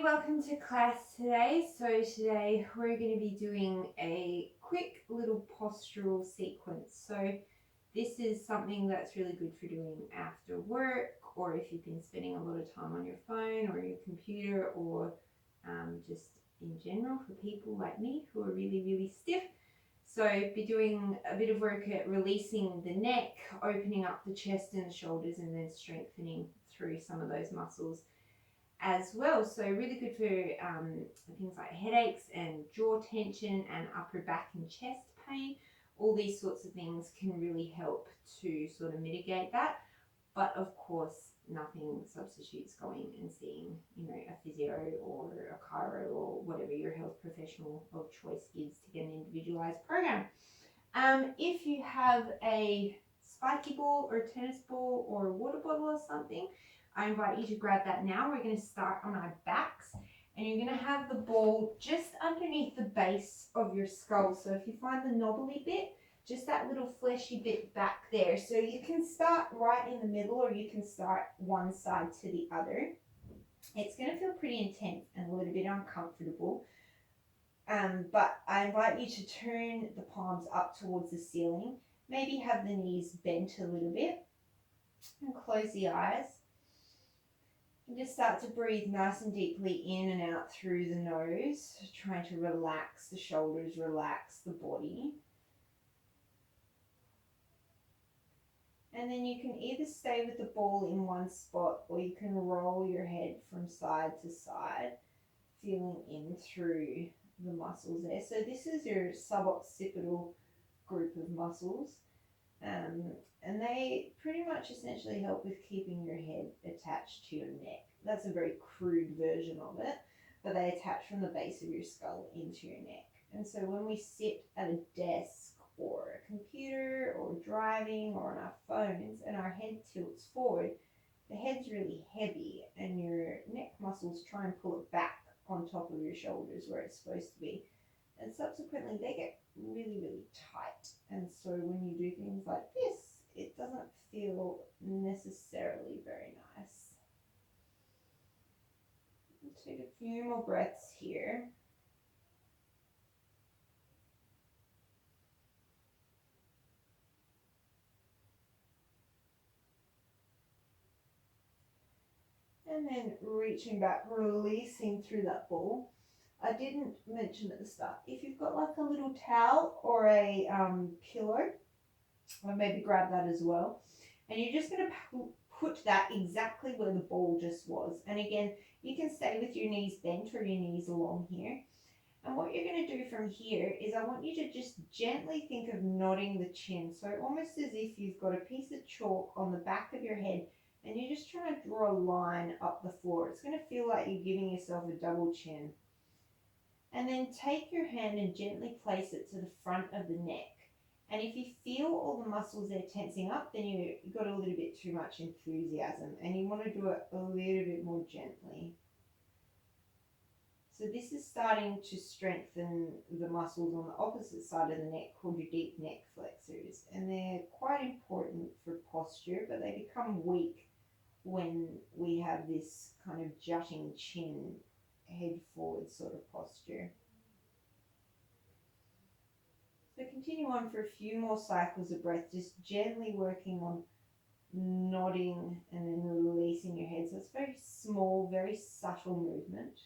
welcome to class today. So today we're going to be doing a quick little postural sequence. So this is something that's really good for doing after work, or if you've been spending a lot of time on your phone or your computer, or just in general for people like me who are really stiff. So be doing a bit of work at releasing the neck, opening up the chest and the shoulders, and then strengthening through some of those muscles as well. So really good for things like headaches and jaw tension and upper back and chest pain. All these sorts of things can really help to sort of mitigate that. But of course, nothing substitutes going and seeing, a physio or a chiro or whatever your health professional of choice is to get an individualized program. If you have a spiky ball or a tennis ball or a water bottle or something, I invite you to grab that now. We're going to start on our backs, and you're going to have the ball just underneath the base of your skull. So if you find the knobbly bit, just that little fleshy bit back there. So you can start right in the middle, or you can start one side to the other. It's going to feel pretty intense and a little bit uncomfortable. But I invite you to turn the palms up towards the ceiling. Maybe have the knees bent a little bit and close the eyes. And just start to breathe nice and deeply in and out through the nose, trying to relax the shoulders, relax the body. And then you can either stay with the ball in one spot, or you can roll your head from side to side, feeling in through the muscles there. So this is your suboccipital group of muscles. And they pretty much essentially help with keeping your head attached to your neck. That's a very crude version of it, but they attach from the base of your skull into your neck. And so when we sit at a desk or a computer or driving or on our phones and our head tilts forward, the head's really heavy and your neck muscles try and pull it back on top of your shoulders where it's supposed to be. And subsequently they get really tight. And so when you do things like this, it doesn't feel necessarily very nice. Let's take a few more breaths here. And then reaching back, releasing through that ball. I didn't mention at the start, if you've got like a little towel or a pillow, or maybe grab that as well. And you're just going to put that exactly where the ball just was. And again, you can stay with your knees bent or your knees along here. And what you're going to do from here is I want you to just gently think of nodding the chin. So almost as if you've got a piece of chalk on the back of your head and you're just trying to draw a line up the floor. It's going to feel like you're giving yourself a double chin. And then take your hand and gently place it to the front of the neck. And if you feel all the muscles there tensing up, then you've got a little bit too much enthusiasm and you want to do it a little bit more gently. So this is starting to strengthen the muscles on the opposite side of the neck called your deep neck flexors. And they're quite important for posture, but they become weak when we have this kind of jutting chin, head forward sort of posture. So continue on for a few more cycles of breath, just gently working on nodding and then releasing your head. So it's very small, very subtle movement.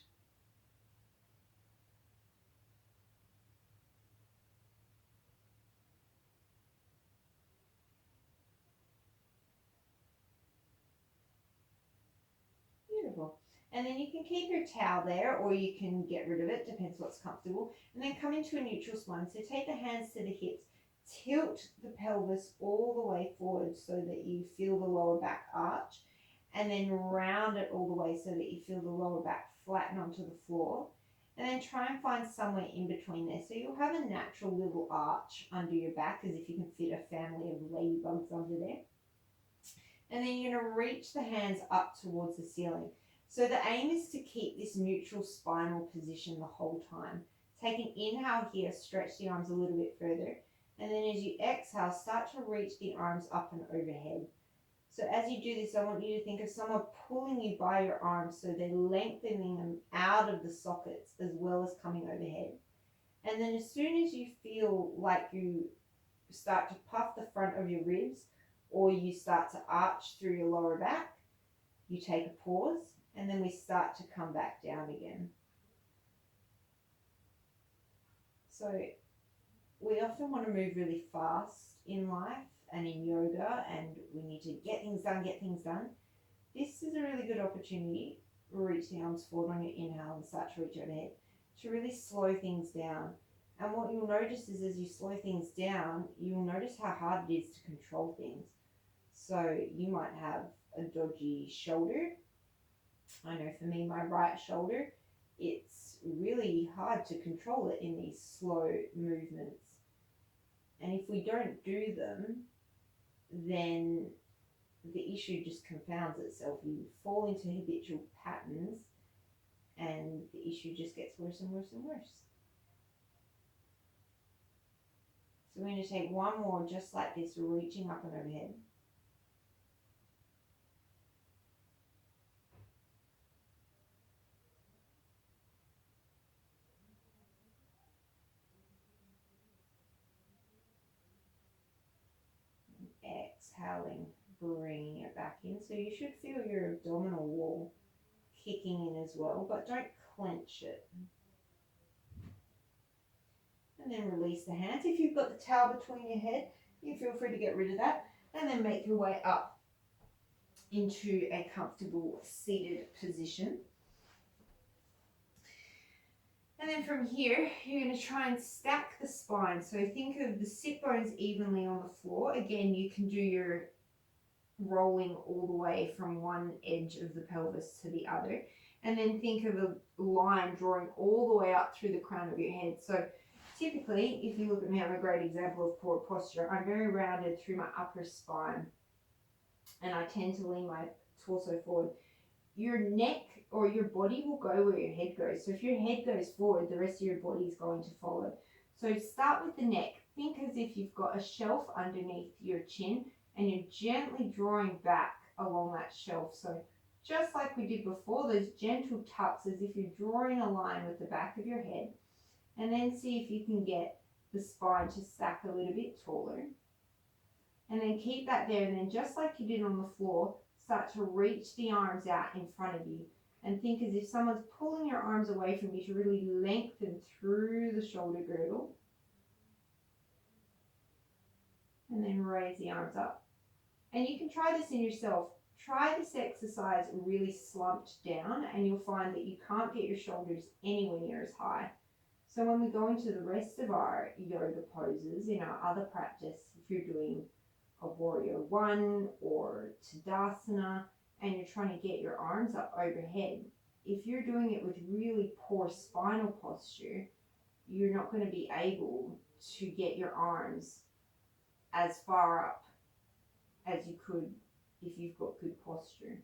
Beautiful. And then you can keep your towel there or you can get rid of it, depends what's comfortable. And then come into a neutral spine. So take the hands to the hips, tilt the pelvis all the way forward so that you feel the lower back arch, and then round it all the way so that you feel the lower back flatten onto the floor. And then try and find somewhere in between there. So you'll have a natural little arch under your back, as if you can fit a family of ladybugs under there. And then you're going to reach the hands up towards the ceiling. So the aim is to keep this neutral spinal position the whole time. Take an inhale here, stretch the arms a little bit further. And then as you exhale, start to reach the arms up and overhead. So as you do this, I want you to think of someone pulling you by your arms, so they're lengthening them out of the sockets as well as coming overhead. And then as soon as you feel like you start to puff the front of your ribs or you start to arch through your lower back, you take a pause, and then we start to come back down again. So we often want to move really fast in life and in yoga, and we need to get things done. This is a really good opportunity. Reach the arms forward on your inhale and start to reach overhead to really slow things down. And what you'll notice is as you slow things down, you'll notice how hard it is to control things. So you might have a dodgy shoulder. I know for me, my right shoulder, it's really hard to control it in these slow movements. And if we don't do them, then the issue just confounds itself. You fall into habitual patterns and the issue just gets worse and worse and worse. So we're going to take one more just like this, reaching up and overhead. Exhaling, bringing it back in. So you should feel your abdominal wall kicking in as well, but don't clench it. And then release the hands. If you've got the towel between your head, you feel free to get rid of that. And then make your way up into a comfortable seated position. And then from here, you're going to try and stack the spine. So think of the sit bones evenly on the floor. Again, you can do your rolling all the way from one edge of the pelvis to the other. And then think of a line drawing all the way up through the crown of your head. So typically, if you look at me, I'm a great example of poor posture. I'm very rounded through my upper spine, and I tend to lean my torso forward. Your neck or your body will go where your head goes. So if your head goes forward, the rest of your body is going to follow. So start with the neck. Think as if you've got a shelf underneath your chin and you're gently drawing back along that shelf. So just like we did before, those gentle tucks as if you're drawing a line with the back of your head. And then see if you can get the spine to stack a little bit taller. And then keep that there, and then just like you did on the floor, start to reach the arms out in front of you. And think as if someone's pulling your arms away from you to really lengthen through the shoulder girdle. And then raise the arms up. And you can try this in yourself. Try this exercise really slumped down, and you'll find that you can't get your shoulders anywhere near as high. So when we go into the rest of our yoga poses in our other practice, if you're doing a warrior one or Tadasana, and you're trying to get your arms up overhead, if you're doing it with really poor spinal posture, you're not going to be able to get your arms as far up as you could if you've got good posture.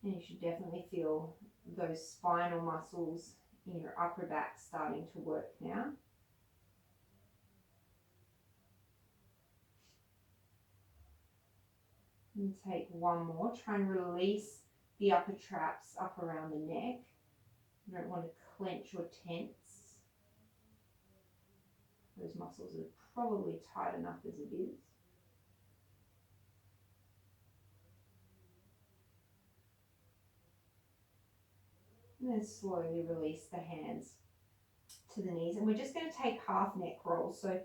And you should definitely feel those spinal muscles in your upper back starting to work now. And take one more. Try and release the upper traps up around the neck. You don't want to clench or tense. Those muscles are probably tight enough as it is. And then slowly release the hands to the knees. And we're just going to take half neck rolls. So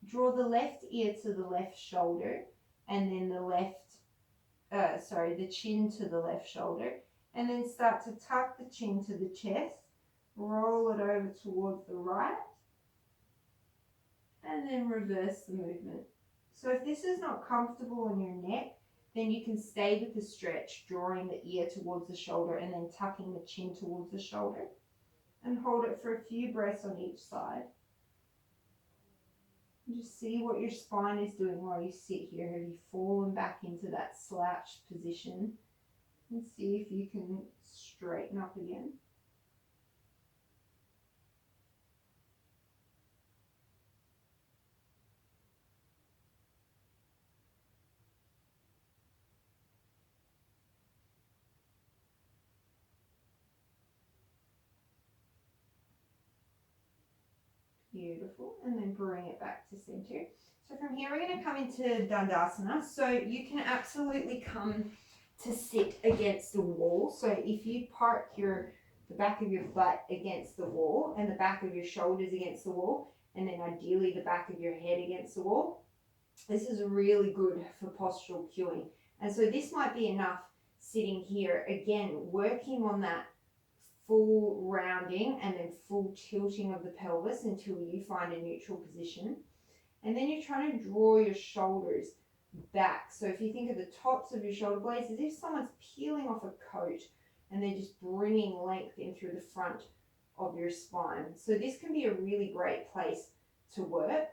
draw the left ear to the left shoulder, and then the chin to the left shoulder. And then start to tuck the chin to the chest. Roll it over towards the right. And then reverse the movement. So if this is not comfortable on your neck, then you can stay with the stretch, drawing the ear towards the shoulder and then tucking the chin towards the shoulder. And hold it for a few breaths on each side. And just see what your spine is doing while you sit here. Have you fallen back into that slouched position? And see if you can straighten up again. Beautiful. And then bring it back to center. So from here, we're going to come into Dandasana. So you can absolutely come to sit against the wall. So if you park the back of your butt against the wall and the back of your shoulders against the wall, and then ideally the back of your head against the wall, this is really good for postural cueing. And so this might be enough sitting here, again, working on that full rounding and then full tilting of the pelvis until you find a neutral position. And then you're trying to draw your shoulders back. So if you think of the tops of your shoulder blades as if someone's peeling off a coat and they're just bringing length in through the front of your spine. So this can be a really great place to work.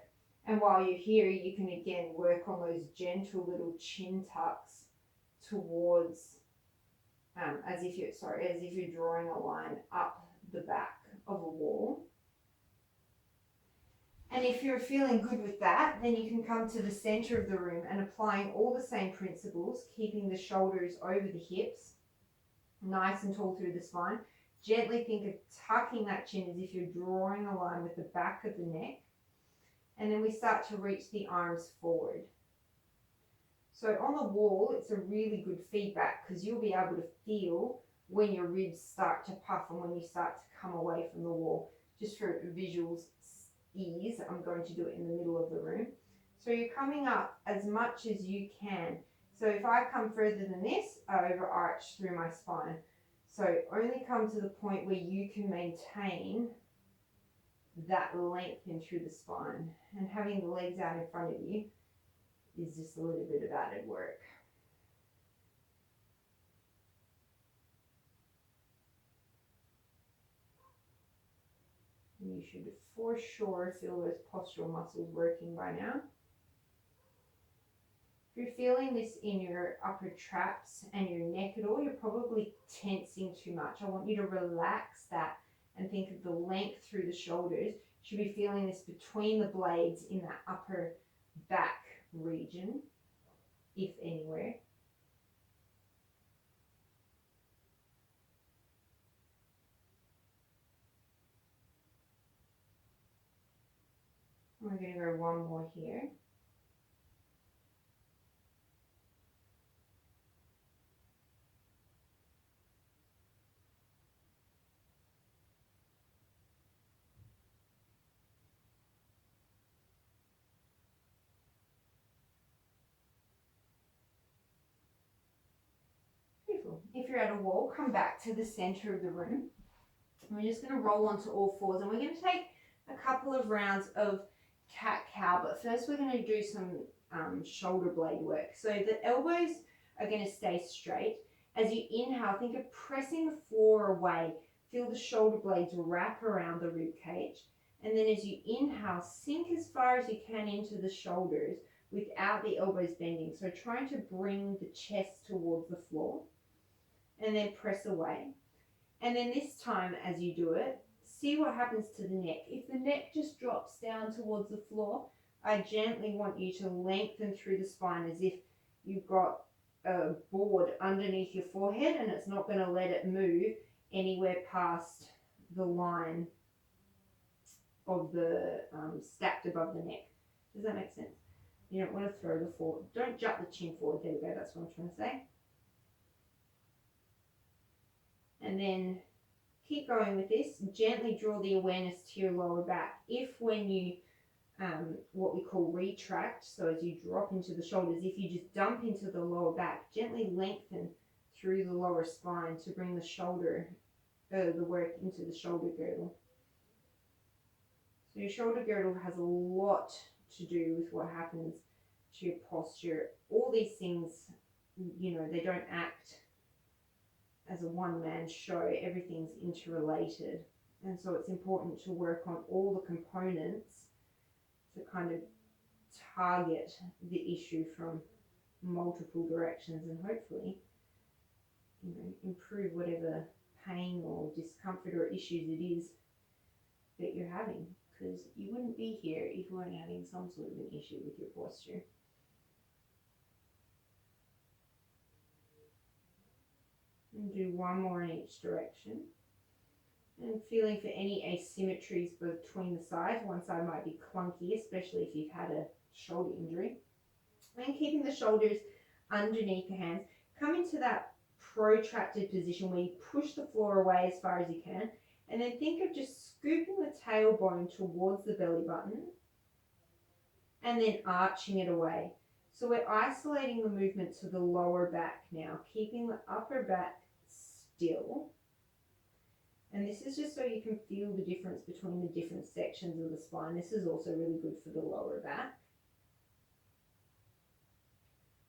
And while you're here, you can again work on those gentle little chin tucks towards, as if you're drawing a line up the back of a wall. And if you're feeling good with that, then you can come to the center of the room and applying all the same principles, keeping the shoulders over the hips, nice and tall through the spine. Gently think of tucking that chin as if you're drawing a line with the back of the neck. And then we start to reach the arms forward. So on the wall, it's a really good feedback because you'll be able to feel when your ribs start to puff and when you start to come away from the wall. Just for visuals ease, I'm going to do it in the middle of the room. So you're coming up as much as you can. So if I come further than this, I overarch through my spine. So only come to the point where you can maintain that length in through the spine. And having the legs out in front of you is just a little bit of added work. And you should for sure feel those postural muscles working by now. If you're feeling this in your upper traps and your neck at all, you're probably tensing too much. I want you to relax that and think of the length through the shoulders. You should be feeling this between the blades in that upper back region, if anywhere. We're going to go one more here. Beautiful. If you're at a wall, come back to the center of the room. We're just going to roll onto all fours and we're going to take a couple of rounds of cat-cow, but first we're going to do some shoulder blade work. So the elbows are going to stay straight. As you inhale, think of pressing the floor away. Feel the shoulder blades wrap around the rib cage. And then as you inhale, sink as far as you can into the shoulders without the elbows bending. So trying to bring the chest towards the floor and then press away. And then this time as you do it, see what happens to the neck. If the neck just drops down towards the floor, I gently want you to lengthen through the spine as if you've got a board underneath your forehead and it's not going to let it move anywhere past the line of the stacked above the neck. Does that make sense? You don't want to throw the forward. Don't jut the chin forward. There we go. That's what I'm trying to say. And then keep going with this. Gently draw the awareness to your lower back. If when you, what we call retract, so as you drop into the shoulders, if you just dump into the lower back, gently lengthen through the lower spine to bring the shoulder, the work into the shoulder girdle. So your shoulder girdle has a lot to do with what happens to your posture. All these things, you know, they don't act as a one-man show. Everything's interrelated. And so it's important to work on all the components to kind of target the issue from multiple directions and hopefully, you know, improve whatever pain or discomfort or issues it is that you're having. Because you wouldn't be here if you weren't having some sort of an issue with your posture. And do one more in each direction. And feeling for any asymmetries between the sides. One side might be clunky, especially if you've had a shoulder injury. And keeping the shoulders underneath the hands. Come into that protracted position where you push the floor away as far as you can. And then think of just scooping the tailbone towards the belly button and then arching it away. So we're isolating the movement to the lower back now, keeping the upper back still. And this is just so you can feel the difference between the different sections of the spine. This is also really good for the lower back.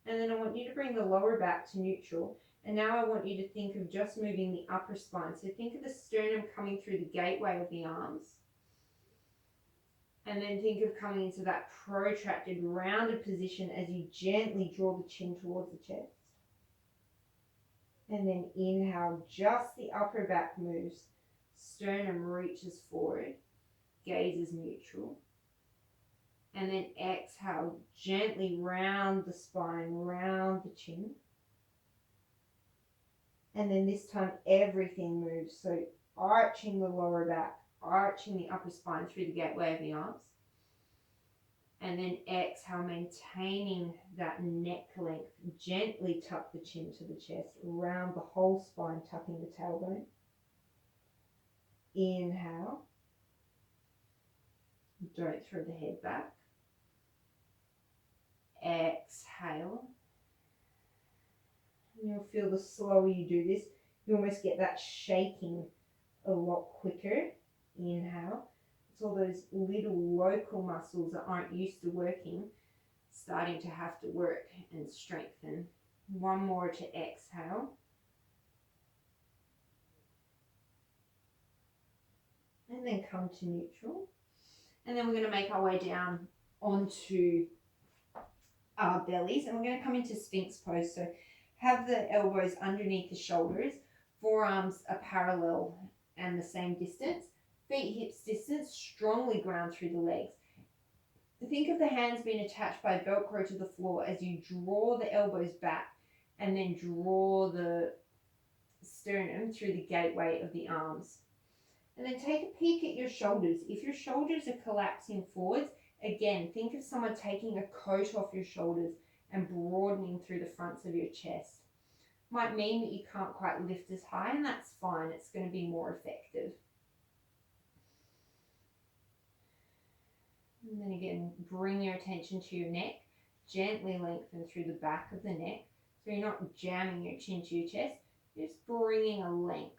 And then I want you to bring the lower back to neutral. And now I want you to think of just moving the upper spine. So think of the sternum coming through the gateway of the arms. And then think of coming into that protracted, rounded position as you gently draw the chin towards the chest. And then inhale, just the upper back moves. Sternum reaches forward, gaze is neutral. And then exhale, gently round the spine, round the chin. And then this time everything moves. So arching the lower back, arching the upper spine through the gateway of the arms. And then exhale, maintaining that neck length. Gently tuck the chin to the chest, round the whole spine, tucking the tailbone. Inhale. Don't throw the head back. Exhale. And you'll feel the slower you do this, you almost get that shaking a lot quicker. Inhale. It's all those little local muscles that aren't used to working, starting to have to work and strengthen. One more to exhale. And then come to neutral. And then we're going to make our way down onto our bellies. And we're going to come into Sphinx pose. So have the elbows underneath the shoulders. Forearms are parallel and the same distance. Feet hips distance, strongly ground through the legs. Think of the hands being attached by Velcro to the floor as you draw the elbows back and then draw the sternum through the gateway of the arms. And then take a peek at your shoulders. If your shoulders are collapsing forwards, again, think of someone taking a coat off your shoulders and broadening through the fronts of your chest. Might mean that you can't quite lift as high, and that's fine. It's going to be more effective. And then again, bring your attention to your neck. Gently lengthen through the back of the neck. So you're not jamming your chin to your chest, just bringing a length.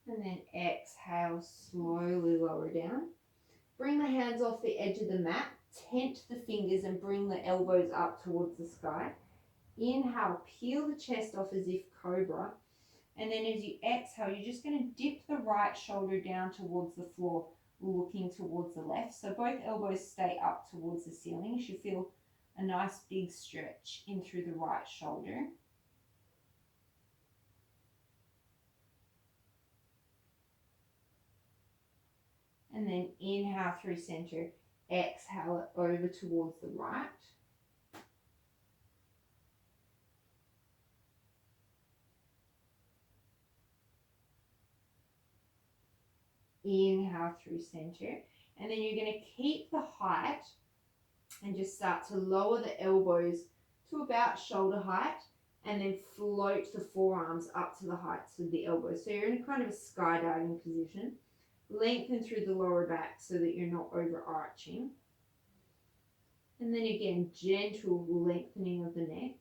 And then exhale, slowly lower down. Bring the hands off the edge of the mat. Tent the fingers and bring the elbows up towards the sky. Inhale, peel the chest off as if cobra. And then as you exhale, you're just going to dip the right shoulder down towards the floor, looking towards the left. So both elbows stay up towards the ceiling. You should feel a nice big stretch in through the right shoulder. And then inhale through center, exhale it over towards the right. Inhale through center. And then you're going to keep the height and just start to lower the elbows to about shoulder height and then float the forearms up to the heights of the elbows. So you're in kind of a skydiving position. Lengthen through the lower back so that you're not overarching. And then again, gentle lengthening of the neck.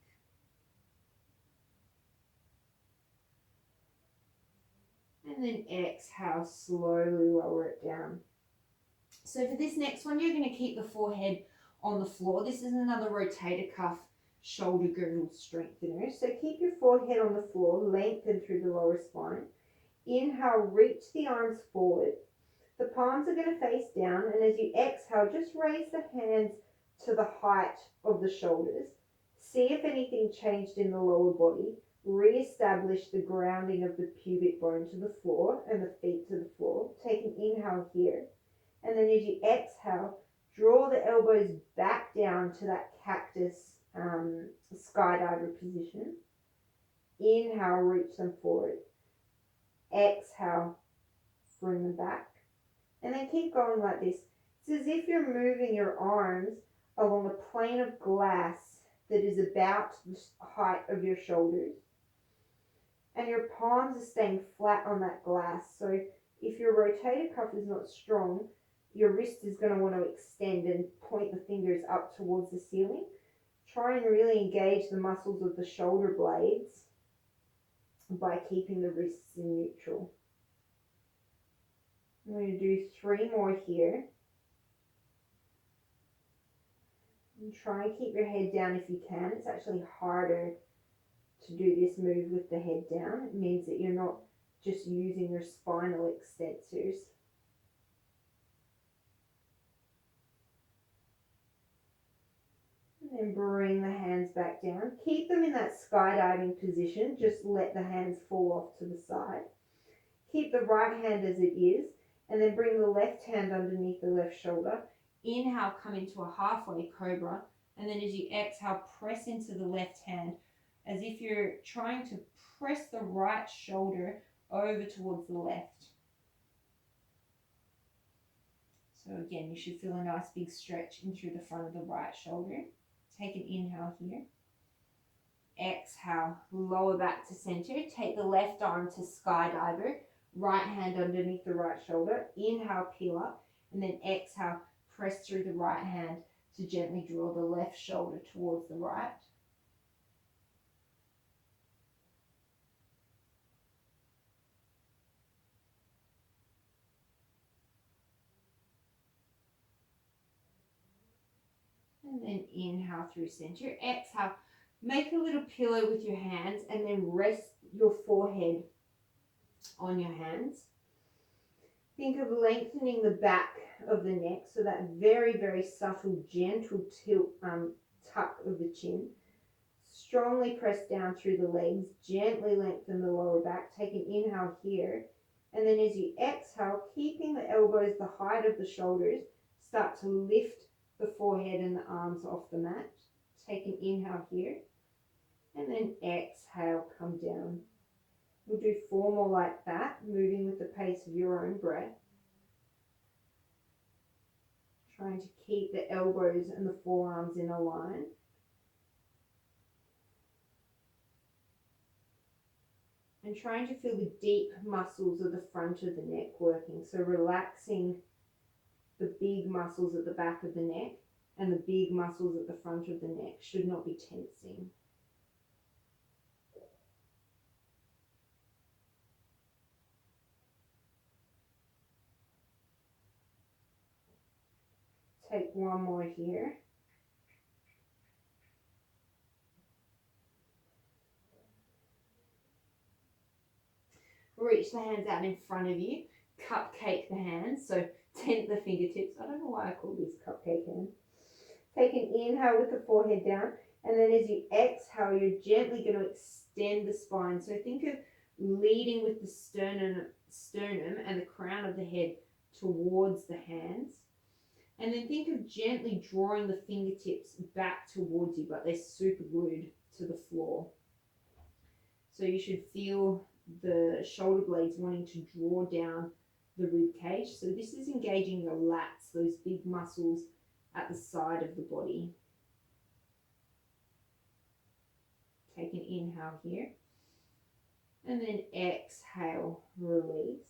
And then exhale, slowly lower it down. So for this next one, you're going to keep the forehead on the floor. This is another rotator cuff shoulder girdle strengthener. So keep your forehead on the floor, lengthen through the lower spine. Inhale, reach the arms forward. The palms are going to face down, and as you exhale, just raise the hands to the height of the shoulders. See if anything changed in the lower body. Re-establish the grounding of the pubic bone to the floor and the feet to the floor. Take an inhale here. And then as you exhale, Draw the elbows back down to that cactus skydiver position. Inhale, reach them forward. Exhale, bring them back. And then keep going like this. It's as if you're moving your arms along a plane of glass that is about the height of your shoulders. And your palms are staying flat on that glass. So if your rotator cuff is not strong, your wrist is going to want to extend and point the fingers up towards the ceiling. Try and really engage the muscles of the shoulder blades by keeping the wrists in neutral. I'm going to do 3 more here. And try and keep your head down if you can. It's actually harder to do this move with the head down. It means that you're not just using your spinal extensors. And then bring the hands back down. Keep them in that skydiving position. Just let the hands fall off to the side. Keep the right hand as it is, and then bring the left hand underneath the left shoulder. Inhale, come into a halfway cobra, and then as you exhale, press into the left hand as if you're trying to press the right shoulder over towards the left. So again, you should feel a nice big stretch in through the front of the right shoulder. Take an inhale here. Exhale, lower back to center. Take the left arm to skydiver. Right hand underneath the right shoulder. Inhale, peel up. And then exhale, press through the right hand to gently draw the left shoulder towards the right. And then inhale through center. Exhale, make a little pillow with your hands and then rest your forehead on your hands. Think of lengthening the back of the neck, so that very, very subtle, gentle tilt, tuck of the chin. Strongly press down through the legs, gently lengthen the lower back. Take an inhale here. And then as you exhale, keeping the elbows the height of the shoulders, start to lift the forehead and the arms off the mat. Take an inhale here. And then exhale, come down. We'll do 4 more like that, moving with the pace of your own breath. Trying to keep the elbows and the forearms in a line. And trying to feel the deep muscles of the front of the neck working. So relaxing the big muscles at the back of the neck, and the big muscles at the front of the neck should not be tensing. Take 1 more here. Reach the hands out in front of you. Cupcake the hands. So tent the fingertips. I don't know why I call this cupcake hand. Take an inhale with the forehead down. And then as you exhale, you're gently going to extend the spine. So think of leading with the sternum and the crown of the head towards the hands. And then think of gently drawing the fingertips back towards you, but they're super glued to the floor. So you should feel the shoulder blades wanting to draw down the rib cage. So this is engaging your lats, those big muscles at the side of the body. Take an inhale here. And then exhale, release.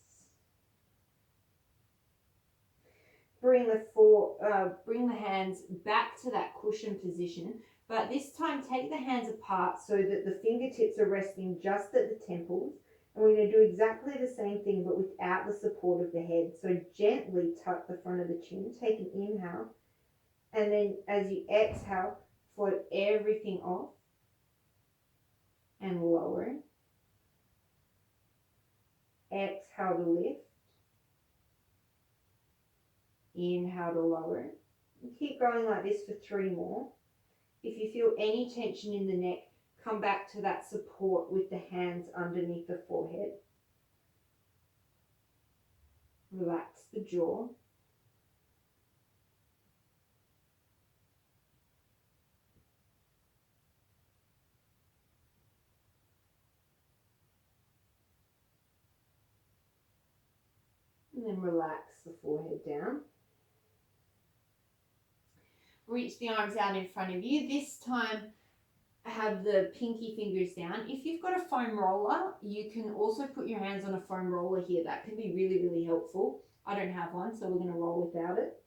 Bring the hands back to that cushion position, but this time take the hands apart so that the fingertips are resting just at the temples. And we're going to do exactly the same thing, but without the support of the head. So gently tuck the front of the chin. Take an inhale. And then as you exhale, float everything off and lower. Exhale to lift. Inhale to lower. And keep going like this for 3 more. If you feel any tension in the neck, come back to that support with the hands underneath the forehead. Relax the jaw. And then relax the forehead down. Reach the arms out in front of you. This time, have the pinky fingers down. If you've got a foam roller, you can also put your hands on a foam roller here. That can be really, really helpful. I don't have one, so we're going to roll without it.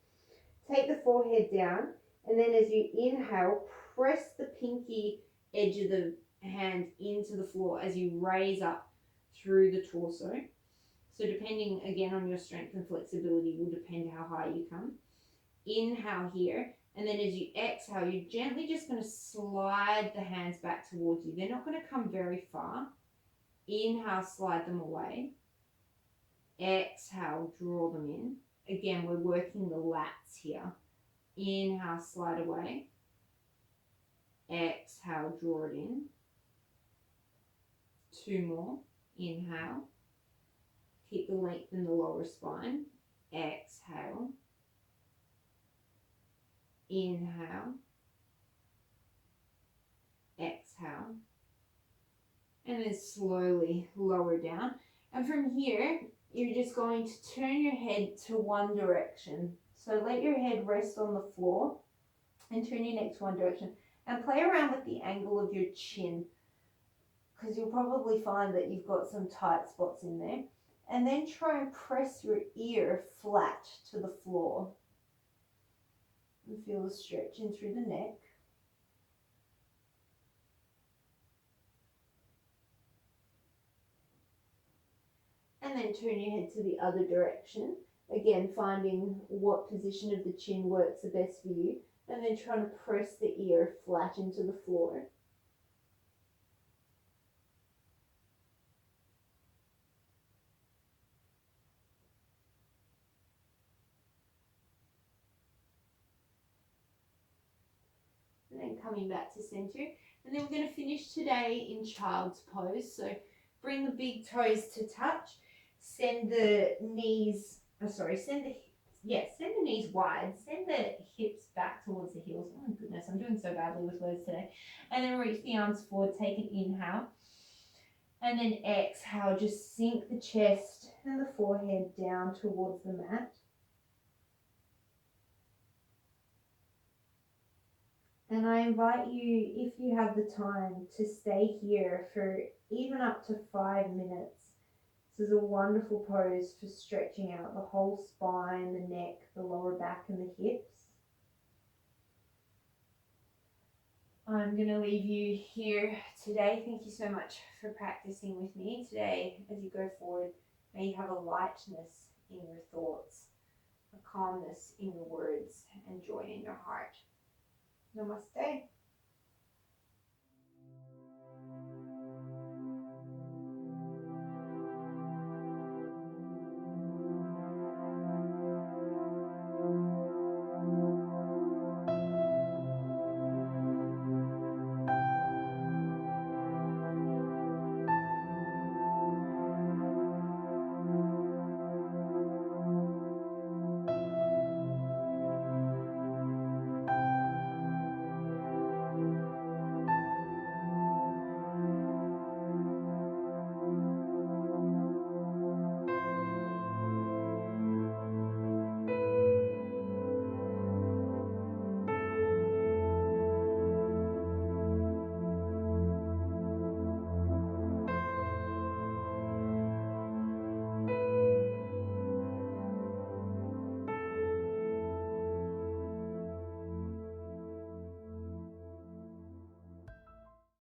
Take the forehead down, and then as you inhale, press the pinky edge of the hand into the floor as you raise up through the torso. So depending again on your strength and flexibility will depend how high you come. Inhale here, and then as you exhale, you're gently just going to slide the hands back towards you. They're not going to come very far. Inhale, slide them away. Exhale, draw them in. Again, we're working the lats here. Inhale, slide away. Exhale, draw it in. 2 more. Inhale. Keep the length in the lower spine. Exhale. Inhale. Exhale. And then slowly lower down. And from here, you're just going to turn your head to one direction. So let your head rest on the floor and turn your neck to one direction. And play around with the angle of your chin, because you'll probably find that you've got some tight spots in there. And then try and press your ear flat to the floor. And feel the stretch in through the neck. And then turn your head to the other direction. Again, finding what position of the chin works the best for you. And then trying to press the ear flat into the floor. And then coming back to center. And then we're going to finish today in child's pose. So bring the big toes to touch. Send the knees, send the knees wide. Send the hips back towards the heels. Oh my goodness, I'm doing so badly with words today. And then reach the arms forward, take an inhale. And then exhale, just sink the chest and the forehead down towards the mat. And I invite you, if you have the time, to stay here for even up to 5 minutes. This is a wonderful pose for stretching out the whole spine, the neck, the lower back and the hips. I'm going to leave you here today. Thank you so much for practicing with me today. As you go forward, may you have a lightness in your thoughts, a calmness in your words, and joy in your heart. Namaste.